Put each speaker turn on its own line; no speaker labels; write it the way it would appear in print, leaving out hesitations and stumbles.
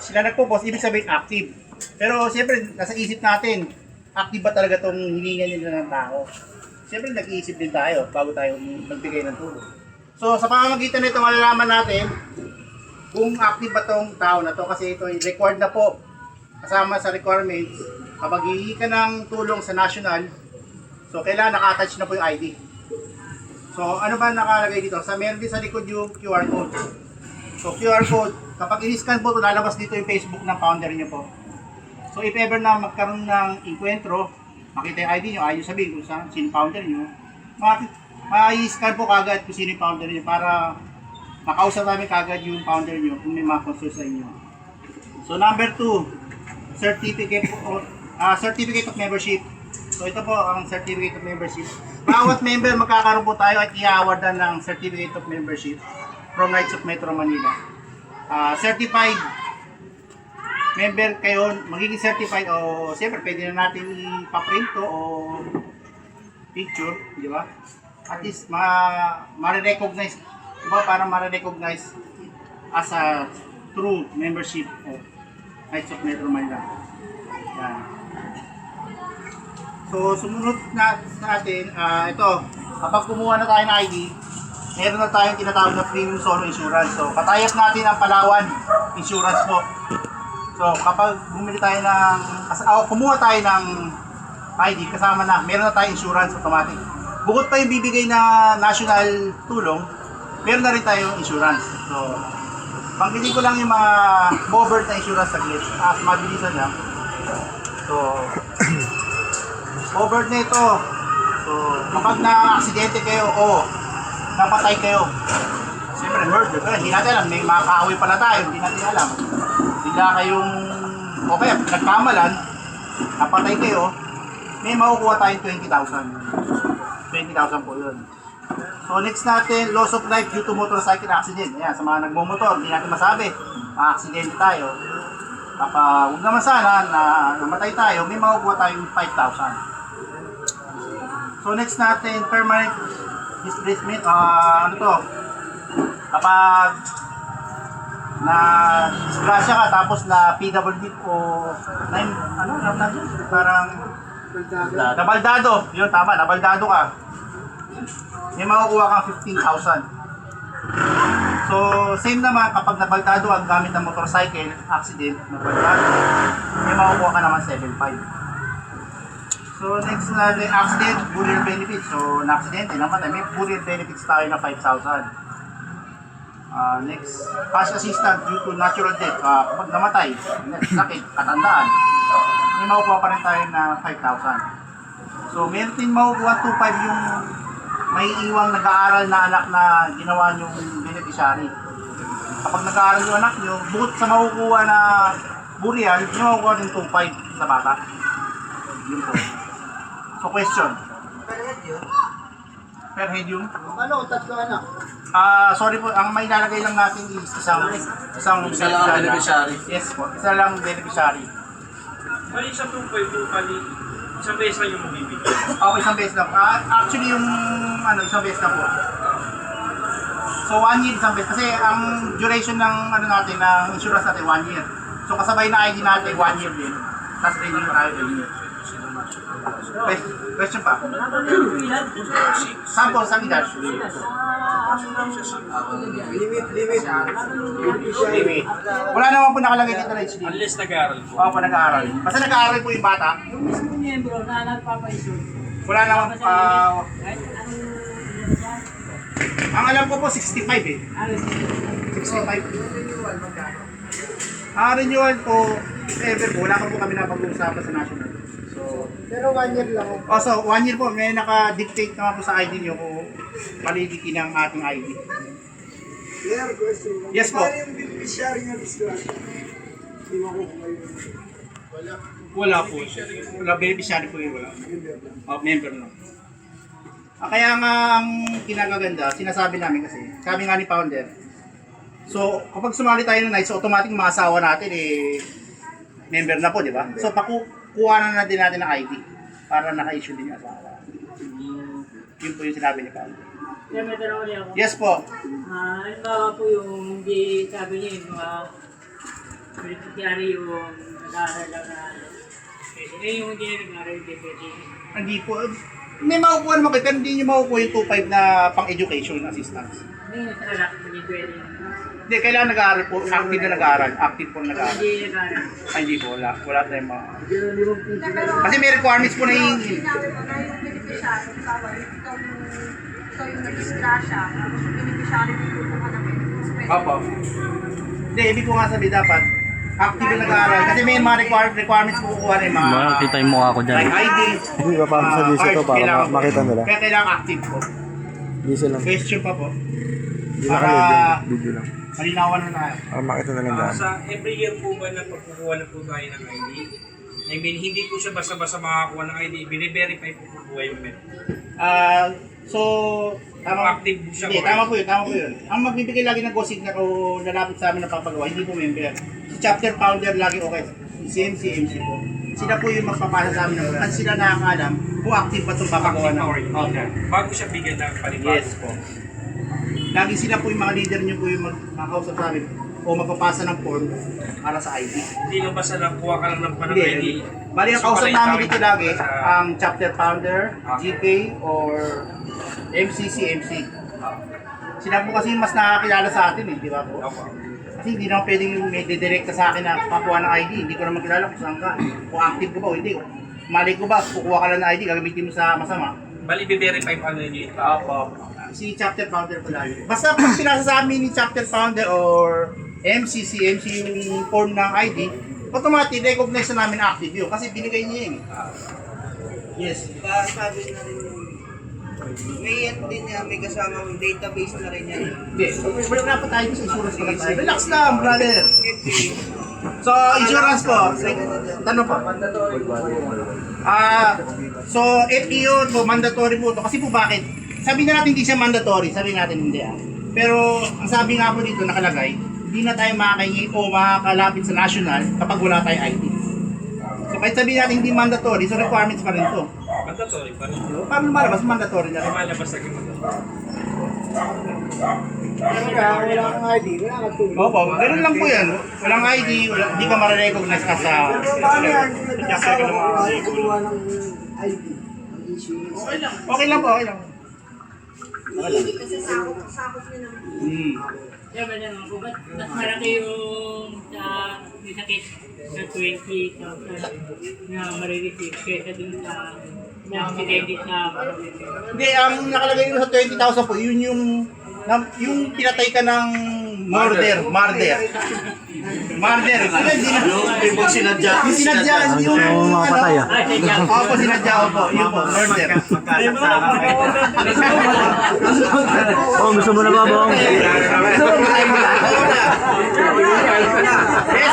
sila nagpo-post, ibig sabihin active. Pero siyempre, nasa isip natin, active ba talaga itong hininga nila ng tao? Siyempre, nag-iisip din tayo bago tayo magbigay ng tulong. So, sa pamamagitan nito, malalaman natin kung active ba itong tao na to kasi ito ay required na po kasama sa requirements. Kapag hihingi ka ng tulong sa national, so kailangan naka-attach na po yung ID. So, ano ba nakalagay dito? Meron din sa likod yung QR code. So, QR code, kapag in-scan po ito, lalabas dito yung Facebook ng founder niyo po. So, if ever na magkaroon ng encuentro, makita yung ID niyo, ayos sabihin kung sino founder niyo, ma-scan po kagad kung sino yung founder niyo para makausap namin kagad yung founder niyo kung may mga concern sa inyo. So, number 2, certificate of membership. So, ito po ang certificate of membership. Bawat member magkakaroon po tayo at i-awardan ng certificate of membership from Knights of Metro Manila. Certified member kayo, magiging certified o siyempre pwede na natin ipaprint to o picture, di ba? At least ma-recognize, diba? Para ma-recognize as a true membership of Knights of Metro Manila. Yan. So, sumunod natin, ito, kapag kumuha na tayo ng ID, meron na tayong tinatawag na premium solo insurance. So, patayas natin ang Palawan insurance po. So, kapag bumili tayo kumuha tayo ng ID, kasama na, meron na tayong insurance automatic. Bukod pa yung bibigay na national tulong, meron na rin tayong insurance. So, panggiling ko lang yung mga covered na insurance sa glitch. Mabilisan lang. So, covered na ito. So, kapag na-aksidente kayo o napatay kayo, siyempre murder kayo, hindi natin alam, may makakaaway pala tayo, hindi natin alam. Bigla kayong, o kaya nagkamalan, napatay kayo, may makukuha tayong 20,000. 20,000 po yun. So next natin, loss of life due to motorcycle accident. Ayan, sa mga nagmumotor, hindi natin masabi, aksidente tayo. Kapag huwag naman sana na namatay tayo, may makukuha tayong 5,000. So next natin, permanent displacement, ano to? Kapag na disgrasya ka tapos na PWD o parang nabaldado, yun tama, nabaldado ka. May makukuha kang 15,000. So same naman kapag nabaldado ang gamit ng motorcycle accident, nabaldado, may makukuha ka naman 7,500. So next na the accident, burial benefits. So na-accidente, namatay, may burial benefits tayo na 5,000. Next, cash assistance due to natural death. Kapag namatay, sakit, katandaan, may makukuha pa rin tayo na 5,000. So meron din makukuha 2,500 yung may iwang nag-aaral na anak na ginawa yung beneficiary. Kapag nag-aaral yung anak nyo, bukod sa makukuha na burial, yung makukuha din 2,500 sa bata. Yun po. So question. Per head yun?
Ano, tatlo anak?
Sorry po, ang may lalagay lang natin is isang
Isa lang ang beneficiary.
Yes po, isa lang beneficiary.
Mali sa 2.5 pali, isang beses lang yung mabibigay.
Okay, isang beses lang. Actually yung isang beses lang po. So 1 year isang beses kasi ang duration ng natin ng insurance natin 1 year. So kasabay na ID natin 1 year din. Tapos renew tayo din. Question pa? Sample sa edad. Limit. Wala naman po nakalagay dito na age limit.
Unless nag-aaral po.
Oo po, nag-aaral. Basta nag-aaral po yung bata.
Yung mismo miyembro na nagpapaisyon.
Wala naman, ang alam ko po 65 eh. 65. Renewal po, if ever po, wala po kami na pag-uusapan sa national. So,
Pero 1 year lang.
so 1 year po, may naka-dictate naman po sa ID niyo kung validity ng ating ID.
Yeah, question.
Yes po.
Paano yung beneficiary na disgrasya? Hindi mo ko kumain.
Wala po. Wala, beneficiary po yun, wala. Member lang. Kaya nga ang kinagaganda, sinasabi namin kasi, sabi nga ni founder, so kapag sumali tayo ng night, so automatic mga asawa natin member na po, di ba? So kuha na din natin ng ID para naka-issue din yung asawa. Yun po yung sinabi ni founder.
Kaya may tanong ulit ako.
Yes po.
Halimbawa po yung hindi sabi niya yung mga beneficiary yung nag-aaral lang na yung hindi na nag-aaral yung pwede.
Hindi po. May makukuha naman kayo, pero hindi nyo makukuha yung 2.5 na pang-education assistance.
Hindi na sa anak, hindi pwede.
Hindi, kailangan nag-aaral po. Active na nag-aaral. Active po na nag-aaral.
Hindi nag-aaral.
Ay, hindi po. Wala tayong mga...
Pero,
Kasi may requirements po na yung...
sinabi mo na yung beneficiary, bawal, ikaw yung nag-disgrasya, tapos yung beneficiary dito po ka na benefits. Pwede.
Opo. Hindi, ibig ko nga sabi dapat, active na nag-aaral. Kasi may mga requirements po kukuha na yung mga...
Makita yung mukha ko dyan.
Like ID.
Hindi ba para sa GC to
cards,
para
kailangan-
makita nila?
Kaya kailangan active po.
GC lang.
Question pa po.
Hindi
Para
naka-load video lang.
malinawan na na.
Para makita na lang daan.
Sa every year po ba na pagkukuha na po tayo ng ID? I mean, hindi po siya basta-basta makakuha ng ID. Bine-verify po po yung member.
So, tama.
Active po siya.
Hindi, tama po yun. Ang magbibigay lagi ng GoSig na kung lalapit sa amin na papagawa, hindi po member. Si chapter founder lagi okay. Si MC po. Sila po yung magpapasa sa amin ng kasi sila nakakaalam kung active ba itong papagawa na. Okay.
Bago siya bigyan ng panibago.
Yes po. Lagi sila po yung mga leader nyo po yung magkakausap sa amin o magpapasa ng form para sa ID.
Hindi lang basta lang kuha ka lang ng panang
Hindi.
ID.
Bali ang
So,
kausap
pala
namin
yung
dito
tawag
lagi,
sa-
ang chapter founder, GK, or MC. Sila po kasi yung mas nakakilala sa atin di ba po? Kasi hindi naman pwedeng may didirekta sa akin na pakuha ng ID, hindi ko naman kilala kung saan ka, kung active ko ba o hindi. Malay ko ba, kukuha ka lang ng ID, gagamitin mo sa masama.
Bali, be-verify pa ano yun.
Si chapter founder po lagi. Basta pag pinasa sa amin ni chapter founder or MC yung form ng ID, automatic recognize na namin active yun kasi binigay niya yun. Yes.
Sabi na rin yung may yan din niya, may kasamang database na rin yan.
Hindi. Wala pa tayo sa insurance pa tayo. Relax lang, brother. So, insurance po. Tanong po. So, FEO po, mandatory po ito. Kasi po bakit? Sabi na natin hindi siya mandatory. Sabi natin hindi Pero, ang sabi nga po dito nakalagay, hindi na tayo makakahingi o makakalapit sa national kapag wala tayong ID. So, kahit sabihin natin hindi mandatory, so requirements pa rin ito.
Mandatory pa rin.
Paano lumalabas? Mandatory na rin.
Lumalabas lagi mandatory.
Pero wala kang ID, wala kang tulong.
Opo, ganun lang po yan. Walang ID, hindi ka ma-recognize ka sa...
Pero paano yan kung nag-asawa ko ayaw kumuha ng ID? Ang issue yun.
Okay lang po, okay lang.
Kasi sakop niya naman.
Kaya ba naman po, ba't mas malaki yung may sakit sa 20,000 na marireceive kaysa dun sa nakakagay sa
Hindi, ang nakalagay dito sa 20,000 po, yun yung pinatay ka ng murder.
Yung sinadya.
Yung sinadya, yung
Yung mga patay
Opo, sinadya ko po, yun po, murder.
Oh, gusto mo na ba, Bong?
Yes,